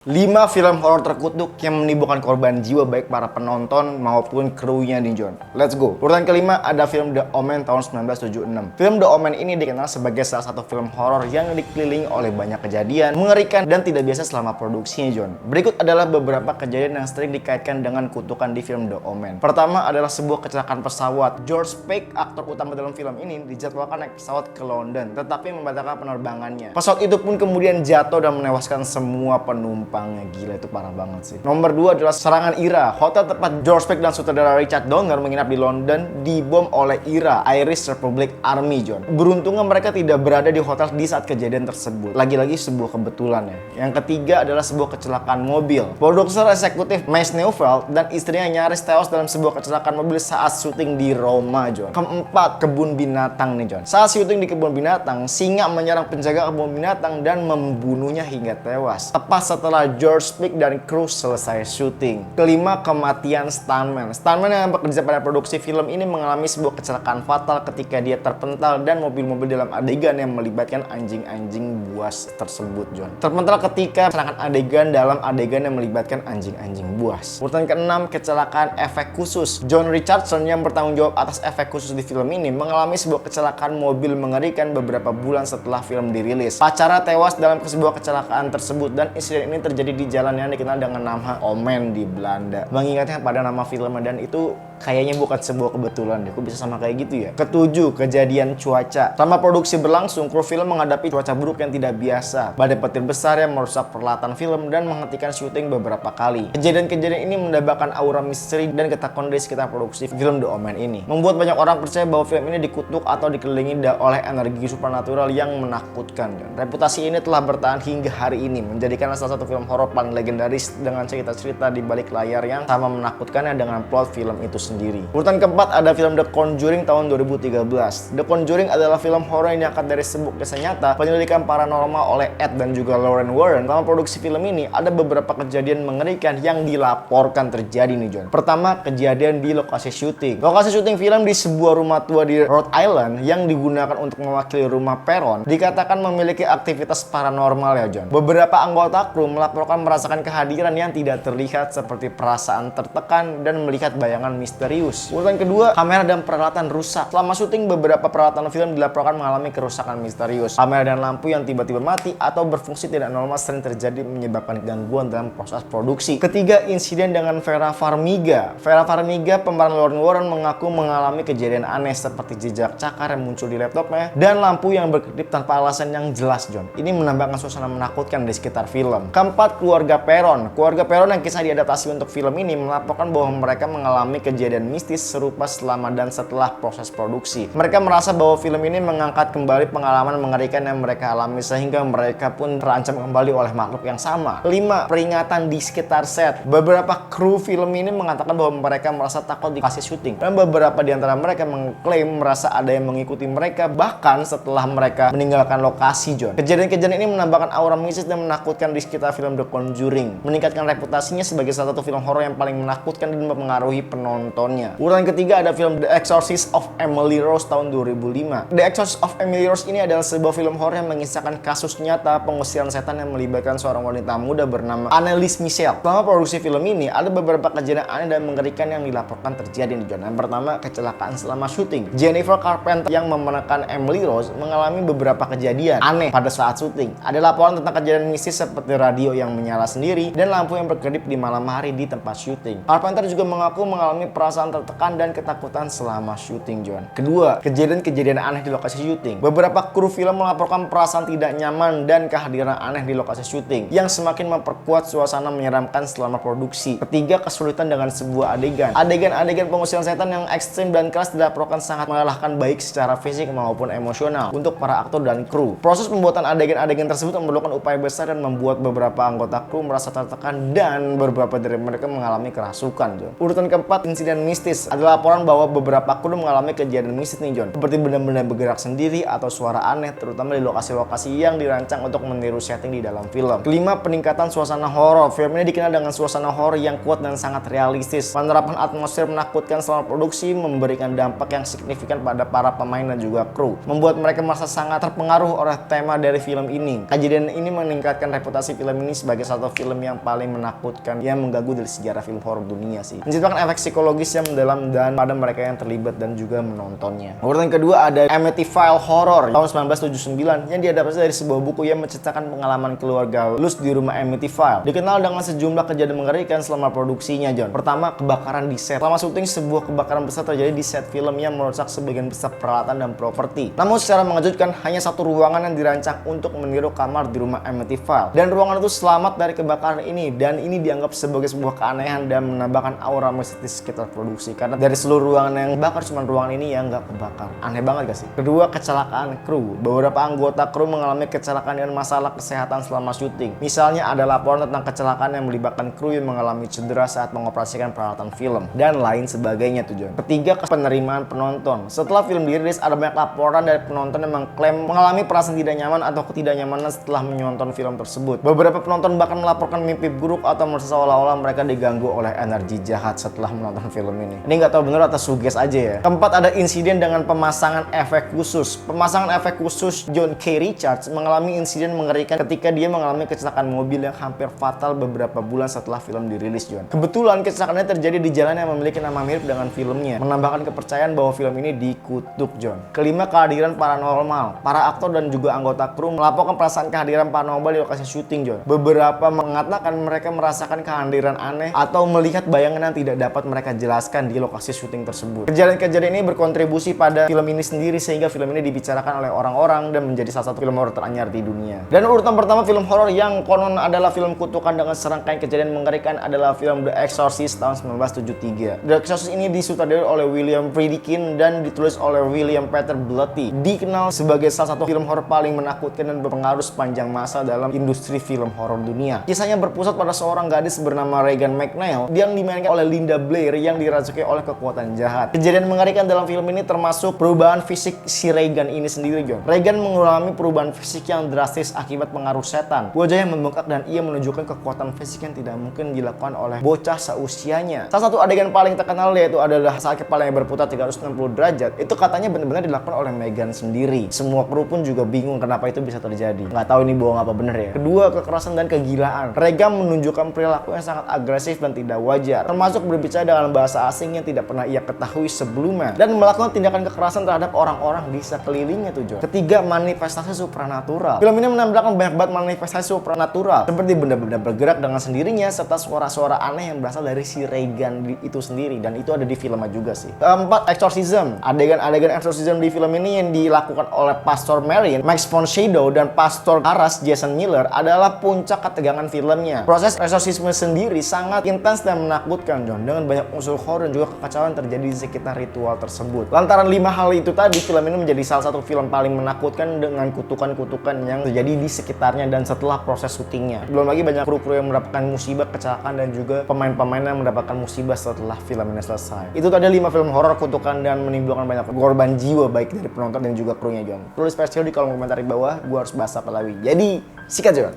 5 film horor terkutuk yang menimbulkan korban jiwa baik para penonton maupun krunya nih John. Let's go. Urutan kelima ada film The Omen tahun 1976. Film The Omen ini dikenal sebagai salah satu film horor yang dikelilingi oleh banyak kejadian mengerikan dan tidak biasa selama produksinya John. Berikut adalah beberapa kejadian yang sering dikaitkan dengan kutukan di film The Omen. Pertama adalah sebuah kecelakaan pesawat. George Peck, aktor utama dalam film ini, dijadwalkan naik pesawat ke London tetapi membatalkan penerbangannya. Pesawat itu pun kemudian jatuh dan menewaskan semua penumpang. Gila, itu parah banget sih. Nomor 2 adalah serangan IRA. Hotel tempat George Peck dan sutradara Richard Donner menginap di London dibom oleh IRA, Irish Republic Army John. Beruntungnya mereka tidak berada di hotel di saat kejadian tersebut. Lagi-lagi sebuah kebetulan ya. Yang ketiga adalah sebuah kecelakaan mobil. Produser eksekutif Max Neufeld dan istrinya nyaris tewas dalam sebuah kecelakaan mobil saat syuting di Roma John. Keempat, kebun binatang nih John. Saat syuting di kebun binatang, singa menyerang penjaga kebun binatang dan membunuhnya hingga tewas. Tepat setelah George Peck dan kru selesai syuting. Kelima, kematian stuntman. Stuntman yang bekerja pada produksi film ini mengalami sebuah kecelakaan fatal ketika dia terpental dan mobil-mobil dalam adegan yang melibatkan anjing-anjing buas tersebut John. Terpental ketika kecelakaan adegan dalam adegan yang melibatkan anjing-anjing buas. Urutan keenam, kecelakaan efek khusus. John Richardson yang bertanggung jawab atas efek khusus di film ini mengalami sebuah kecelakaan mobil mengerikan beberapa bulan setelah film dirilis. Pacarnya tewas dalam sebuah kecelakaan tersebut dan insiden ini terjadi di jalan yang dikenal dengan nama Omen di Belanda. Mengingatnya pada nama filmnya dan itu kayaknya bukan sebuah kebetulan deh. Kok bisa sama kayak gitu ya? Ketujuh, kejadian cuaca. Selama produksi berlangsung, kru film menghadapi cuaca buruk yang tidak biasa. Badai petir besar yang merusak peralatan film dan menghentikan syuting beberapa kali. Kejadian-kejadian ini mendapatkan aura misteri dan ketakutan di sekitar produksi film The Omen ini. Membuat banyak orang percaya bahwa film ini dikutuk atau dikelilingi oleh energi supernatural yang menakutkan. Reputasi ini telah bertahan hingga hari ini, menjadikan salah satu film horor paling legendaris dengan cerita-cerita di balik layar yang sama menakutkannya dengan plot film itu sendiri. Urutan keempat ada film The Conjuring tahun 2013. The Conjuring adalah film horor yang diangkat dari sebuah kisah nyata penyelidikan paranormal oleh Ed dan juga Lauren Warren. Dalam produksi film ini ada beberapa kejadian mengerikan yang dilaporkan terjadi nih John. Pertama, kejadian di lokasi syuting. Lokasi syuting film di sebuah rumah tua di Rhode Island yang digunakan untuk mewakili rumah peron dikatakan memiliki aktivitas paranormal ya John. Beberapa anggota kru melaporkan merasakan kehadiran yang tidak terlihat seperti perasaan tertekan dan melihat bayangan misterius. Urutan kedua, kamera dan peralatan rusak. Selama syuting, beberapa peralatan film dilaporkan mengalami kerusakan misterius. Kamera dan lampu yang tiba-tiba mati atau berfungsi tidak normal sering terjadi menyebabkan gangguan dalam proses produksi. Ketiga, insiden dengan Vera Farmiga. Vera Farmiga, pemeran Lauren Warren, mengaku mengalami kejadian aneh seperti jejak cakar yang muncul di laptopnya dan lampu yang berkedip tanpa alasan yang jelas John. Ini menambahkan suasana menakutkan di sekitar film. Keempat, keluarga Peron. Keluarga Peron yang kisah diadaptasi untuk film ini melaporkan bahwa mereka mengalami kejadian mistis serupa selama dan setelah proses produksi. Mereka merasa bahwa film ini mengangkat kembali pengalaman mengerikan yang mereka alami sehingga mereka pun terancam kembali oleh makhluk yang sama. 5. Peringatan di sekitar set. Beberapa kru film ini mengatakan bahwa mereka merasa takut di lokasi syuting dan beberapa di antara mereka mengklaim merasa ada yang mengikuti mereka bahkan setelah mereka meninggalkan lokasi John. Kejadian-kejadian ini menambahkan aura mistis dan menakutkan di sekitar film The Conjuring, meningkatkan reputasinya sebagai salah satu film horor yang paling menakutkan dan mempengaruhi penontonnya. Urutan ketiga ada film The Exorcist of Emily Rose tahun 2005. The Exorcist of Emily Rose ini adalah sebuah film horor yang mengisahkan kasus nyata pengusiran setan yang melibatkan seorang wanita muda bernama Anneliese Michel. Selama produksi film ini ada beberapa kejadian aneh dan mengerikan yang dilaporkan terjadi di John. Yang pertama, kecelakaan selama syuting. Jennifer Carpenter yang memerankan Emily Rose mengalami beberapa kejadian aneh pada saat syuting. Ada laporan tentang kejadian mistis seperti radio yang menyala sendiri dan lampu yang berkedip di malam hari di tempat syuting. Carpenter juga mengaku mengalami perasaan tertekan dan ketakutan selama syuting John. Kedua, kejadian-kejadian aneh di lokasi syuting. Beberapa kru film melaporkan perasaan tidak nyaman dan kehadiran aneh di lokasi syuting yang semakin memperkuat suasana menyeramkan selama produksi. Ketiga, kesulitan dengan sebuah adegan. Adegan-adegan pengusiran setan yang ekstrim dan keras dilaporkan sangat melelahkan baik secara fisik maupun emosional untuk para aktor dan kru. Proses pembuatan adegan-adegan tersebut memerlukan upaya besar dan membuat beberapa anggota kru merasa tertekan dan beberapa dari mereka mengalami kerasukan. Urutan keempat, insiden insiden mistis. Ada laporan bahwa beberapa kru mengalami kejadian mistis nih John, seperti benda-benda bergerak sendiri atau suara aneh, terutama di lokasi-lokasi yang dirancang untuk meniru setting di dalam film. Kelima, peningkatan suasana horor. Film ini dikenal dengan suasana horor yang kuat dan sangat realistis. Penerapan atmosfer menakutkan selama produksi memberikan dampak yang signifikan pada para pemain dan juga kru, membuat mereka merasa sangat terpengaruh oleh tema dari film ini. Kejadian ini meningkatkan reputasi film ini sebagai satu film yang paling menakutkan yang mengganggu dari sejarah film horor dunia sih. Menciptakan efek psikologis yang mendalam dan pada mereka yang terlibat dan juga menontonnya. Urutan kedua ada Amityville Horror tahun 1979 yang diadaptasi dari sebuah buku yang menceritakan pengalaman keluarga Luz di rumah Amityville. Dikenal dengan sejumlah kejadian mengerikan selama produksinya, John. Pertama, kebakaran di set. Selama syuting, sebuah kebakaran besar terjadi di set film yang merusak sebagian besar peralatan dan properti. Namun secara mengejutkan, hanya satu ruangan yang dirancang untuk meniru kamar di rumah Amityville. Dan ruangan itu selamat dari kebakaran ini, dan ini dianggap sebagai sebuah keanehan dan menambahkan aura mistis di sekitar produksi. Karena dari seluruh ruangan yang bakar, cuma ruangan ini yang nggak kebakar. Aneh banget gak sih? Kedua, kecelakaan kru. Beberapa anggota kru mengalami kecelakaan dan masalah kesehatan selama syuting. Misalnya ada laporan tentang kecelakaan yang melibatkan kru yang mengalami cedera saat mengoperasikan peralatan film, dan lain sebagainya tujuan. Ketiga, penerimaan penonton. Setelah film dirilis, ada banyak laporan dari penonton yang mengklaim mengalami perasaan tidak nyaman atau ketidaknyamanan setelah menonton film tersebut. Beberapa penonton bahkan melaporkan mimpi buruk atau merasa seolah-olah mereka diganggu oleh energi jahat setelah menonton film ini. Ini nggak tahu bener atau suges aja ya. Keempat, ada insiden dengan pemasangan efek khusus. Pemasangan efek khusus John K. Richards mengalami insiden mengerikan ketika dia mengalami kecelakaan mobil yang hampir fatal beberapa bulan setelah film dirilis, John. Kebetulan kecelakaannya terjadi di jalan yang memiliki nama mirip dengan filmnya, menambahkan kepercayaan bahwa film ini dikutuk, John. Kelima, kehadiran paranormal. Para aktor dan juga anggota kru melaporkan perasaan kehadiran paranormal di lokasi syuting, John. Beberapa mengatakan mereka merasakan kehadiran aneh atau melihat bayangan yang tidak dapat mereka jelaskan di lokasi syuting tersebut. Kejadian-kejadian ini berkontribusi pada film ini sendiri sehingga film ini dibicarakan oleh orang-orang dan menjadi salah satu film horor teranyar di dunia. Dan urutan pertama film horor yang konon adalah film kutukan dengan serangkaian kejadian mengerikan adalah film The Exorcist tahun 1973. The Exorcist ini disutradarai oleh William Friedkin dan ditulis oleh William Peter Blatty. Dikenal sebagai salah satu film horor paling menakutkan dan berpengaruh sepanjang masa dalam industri film horor dunia. Kisahnya berpusat pada seorang gadis bernama Regan McNeil yang dimainkan oleh Linda Blair yang dirasuki oleh kekuatan jahat. Kejadian mengerikan dalam film ini termasuk perubahan fisik si Regan ini sendiri, John. Regan mengalami perubahan fisik yang drastis akibat pengaruh setan. Wajahnya membengkak dan ia menunjukkan kekuatan fisik yang tidak mungkin dilakukan oleh bocah seusianya. Salah satu adegan paling terkenal yaitu adalah saat kepalanya berputar 360 derajat. Itu katanya benar-benar dilakukan oleh Megan sendiri. Semua kru pun juga bingung kenapa itu bisa terjadi. Nggak tahu ini bohong apa bener ya. Kedua, kekerasan dan kegilaan. Regan menunjukkan perilaku yang sangat agresif dan tidak wajar, termasuk berbicara dengan bahasa asing yang tidak pernah ia ketahui sebelumnya dan melakukan tindakan kekerasan terhadap orang-orang di sekelilingnya tuh, John. Ketiga, manifestasi supranatural. Film ini menampilkan banyak banget manifestasi supranatural seperti benda-benda bergerak dengan sendirinya serta suara-suara aneh yang berasal dari si Regan itu sendiri, dan itu ada di filmnya juga sih. Keempat, exorcism. Adegan-adegan exorcism di film ini yang dilakukan oleh Pastor Marion, Max von Sydow, dan Pastor Aras Jason Miller adalah puncak ketegangan filmnya. Proses exorcism sendiri sangat intens dan menakutkan, John, dengan banyak unsur horor dan juga kekacauan terjadi di sekitar ritual tersebut. Lantaran 5 hal itu tadi, film ini menjadi salah satu film paling menakutkan dengan kutukan-kutukan yang terjadi di sekitarnya dan setelah proses syutingnya. Belum lagi banyak kru-kru yang mendapatkan musibah, kecelakaan, dan juga pemain-pemain yang mendapatkan musibah setelah film ini selesai. Itu tadi 5 film horor kutukan dan menimbulkan banyak korban jiwa baik dari penonton dan juga krunya, John. Tulis versi di kolom komentar di bawah, gua harus bahas apa lagi. Jadi, sikat, John.